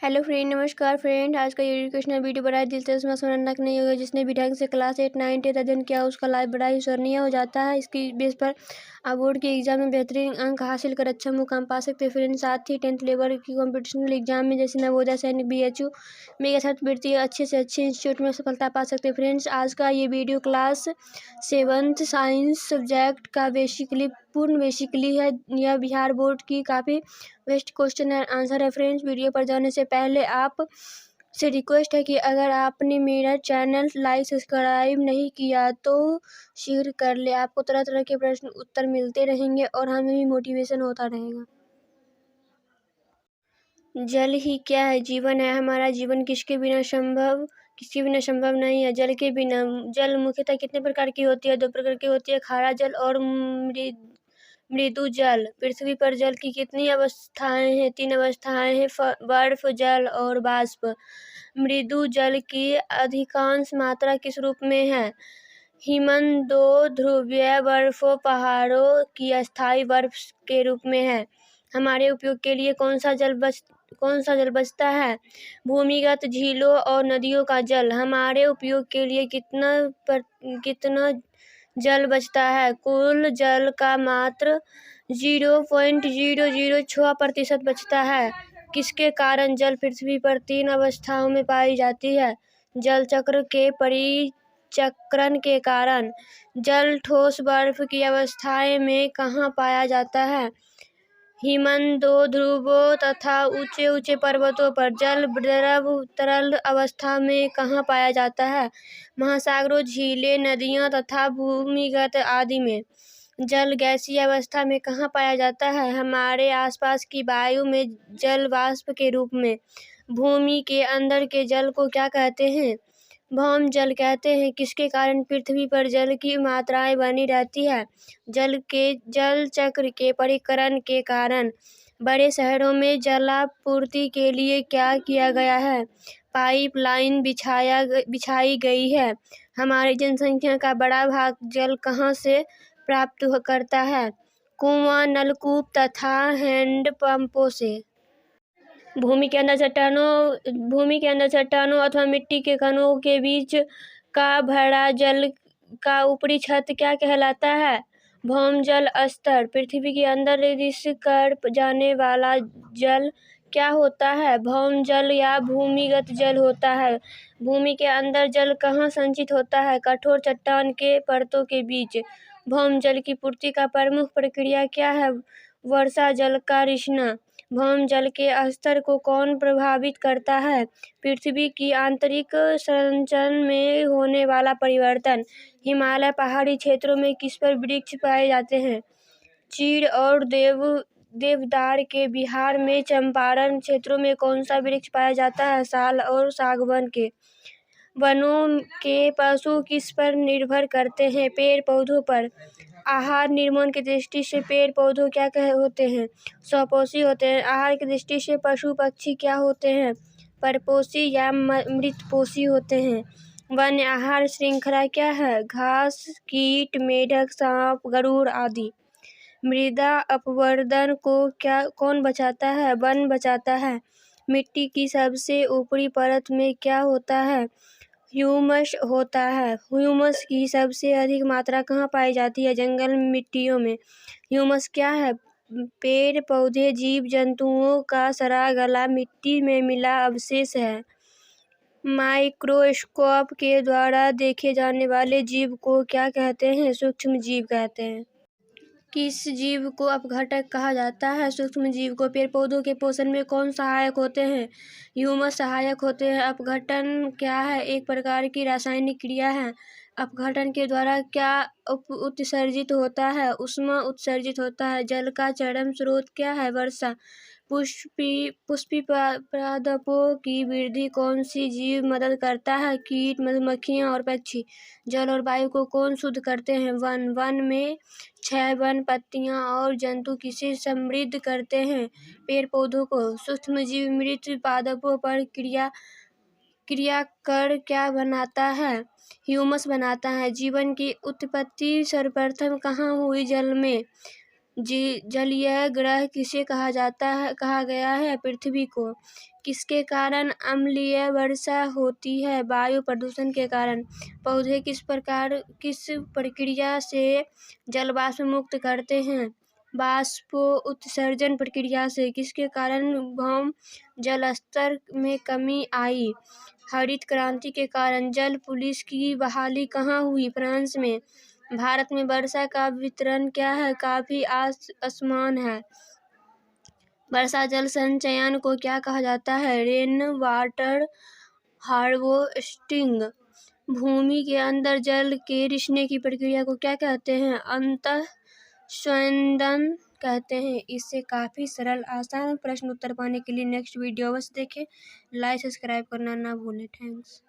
Hello friend, नमस्कार friend. आज का ये एजुकेशनल वीडियो बड़ा ही दिलचस्प समझनाक नहीं होगा। जिसने भी ढंग से क्लास 8, 9, 10 अध्ययन किया उसका लाइफ बड़ा ही स्मरणीय हो जाता है। इसकी बेस पर आप बोर्ड के एग्जाम में बेहतरीन अंक हासिल कर अच्छा मुकाम पा सकते हैं फ्रेंड। साथ ही 10th लेवल की कॉम्पिटिशनल एग्जाम में जैसे नवोदय, सैनिक, BHU में यह छात्रवृत्ति अच्छे से अच्छे इंस्टीट्यूट में सफलता पा सकते हैं फ्रेंड्स। आज का ये video class 7th science subject का बेसिकली है। यह बिहार बोर्ड की काफ़ी बेस्ट क्वेश्चन एंड आंसर है फ्रेंड्स। वीडियो पर जाने से पहले आप से रिक्वेस्ट है कि अगर आपने मेरा चैनल लाइक सब्सक्राइब नहीं किया तो शीघ्र कर ले। आपको तरह तरह के प्रश्न उत्तर मिलते रहेंगे और हमें भी मोटिवेशन होता रहेगा। जल ही क्या है? जीवन है। हमारा जीवन किसके बिना संभव नहीं है। जल के बिना जल मुख्यतः कितने प्रकार की होती है? 2 प्रकार की होती है, खारा जल और मृदु जल। पृथ्वी पर जल की कितनी अवस्थाएं हैं? 3 अवस्थाएं हैं, बर्फ, जल और वाष्प। मृदु जल की अधिकांश मात्रा किस रूप में है? हिमनदों, ध्रुवीय बर्फों, पहाड़ों की अस्थायी बर्फ के रूप में है। हमारे उपयोग के लिए कौन सा जल बचता है? भूमिगत झीलों और नदियों का जल। हमारे उपयोग के लिए कितना जल बचता है? कुल जल का मात्र 0.006% बचता है। किसके कारण जल पृथ्वी पर 3 अवस्थाओं में पाई जाती है? जल चक्र के परिचक्रण के कारण। जल ठोस बर्फ की अवस्थाएं में कहाँ पाया जाता है? हिमनदों, ध्रुवों तथा ऊंचे ऊंचे पर्वतों पर। जल द्रव तरल अवस्था में कहाँ पाया जाता है? महासागरों, झीलें, नदियाँ तथा भूमिगत आदि में। जल गैसीय अवस्था में कहाँ पाया जाता है? हमारे आसपास की वायु में जल वाष्प के रूप में। भूमि के अंदर के जल को क्या कहते हैं? भौम जल कहते हैं। किसके कारण पृथ्वी पर जल की मात्राएं बनी रहती है? जल चक्र के परिकरण के कारण। बड़े शहरों में जलापूर्ति के लिए क्या किया गया है? पाइपलाइन बिछाई गई है। हमारी जनसंख्या का बड़ा भाग जल कहाँ से प्राप्त करता है? कुआं, नलकूप तथा हैंडपंपों से। भूमि के अंदर चट्टानों अथवा मिट्टी के कणों के बीच का भरा जल का ऊपरी छत क्या कहलाता है? भौम जल स्तर। पृथ्वी के अंदर रिस कर जाने वाला जल क्या होता है? भौम जल या भूमिगत जल होता है। भूमि के अंदर जल कहाँ संचित होता है? कठोर चट्टान के परतों के बीच। भौम जल की पूर्ति का प्रमुख प्रक्रिया क्या है? वर्षा जल का रिसना। भौम जल के स्तर को कौन प्रभावित करता है? पृथ्वी की आंतरिक संरचना में होने वाला परिवर्तन। हिमालय पहाड़ी क्षेत्रों में किस पर वृक्ष पाए जाते हैं? चीड़ और देवदार के। बिहार में चंपारण क्षेत्रों में कौन सा वृक्ष पाया जाता है? साल और सागवान के। वनों के पशु किस पर निर्भर करते हैं? पेड़ पौधों पर। आहार निर्माण की दृष्टि से पेड़ पौधों क्या होते हैं? स्वपोषी होते हैं। आहार की दृष्टि से पशु पक्षी क्या होते हैं? परपोषी या मृतपोषी होते हैं। वन्य आहार श्रृंखला क्या है? घास, कीट, मेढक, सांप, गरुड़ आदि। मृदा अपवर्तन को कौन बचाता है? वन बचाता है। मिट्टी की सबसे ऊपरी परत में क्या होता है? ह्यूमस होता है। ह्यूमस की सबसे अधिक मात्रा कहाँ पाई जाती है? जंगल मिट्टियों में। ह्यूमस क्या है? पेड़ पौधे, जीव जंतुओं का सड़ा गला मिट्टी में मिला अवशेष है। माइक्रोस्कोप के द्वारा देखे जाने वाले जीव को क्या कहते हैं? सूक्ष्म जीव कहते हैं। किस जीव को अपघटक कहा जाता है? सूक्ष्म जीव को। पेड़ पौधों के पोषण में कौन सहायक होते हैं? ह्यूमस सहायक होते हैं। अपघटन क्या है? एक प्रकार की रासायनिक क्रिया है। अपघटन के द्वारा क्या उत्सर्जित होता है? ऊष्मा उत्सर्जित होता है। जल का चरम स्रोत क्या है? वर्षा। पुष्पी पादपों की वृद्धि कौन सी जीव मदद करता है? कीट, मधुमक्खियाँ और पक्षी। जल और वायु को कौन शुद्ध करते हैं? वन में छह वन पत्तियां और जंतु किसे समृद्ध करते हैं? पेड़ पौधों को। सूक्ष्म जीव मृत पादपों पर क्रिया कर क्या बनाता है? ह्यूमस बनाता है। जीवन की उत्पत्ति सर्वप्रथम कहाँ हुई? जल में। जलीय ग्रह किसे कहा गया है? पृथ्वी को। किसके कारण अम्लीय वर्षा होती है? वायु प्रदूषण के कारण। पौधे किस प्रक्रिया से जल वाष्प मुक्त करते हैं? वाष्पोत्सर्जन प्रक्रिया से। किसके कारण भौम जल स्तर में कमी आई? हरित क्रांति के कारण। जल पुलिस की बहाली कहाँ हुई? फ्रांस में। भारत में वर्षा का वितरण क्या है? काफी असमान है। वर्षा जल संचयन को क्या कहा जाता है? Rain water harvesting. भूमि के अंदर जल के रिसने की प्रक्रिया को क्या कहते हैं? अंतःस्वेदन कहते हैं। इससे काफी सरल आसान प्रश्न उत्तर पाने के लिए नेक्स्ट वीडियो अवश्य देखें। लाइक सब्सक्राइब करना ना भूलें। थैंक्स।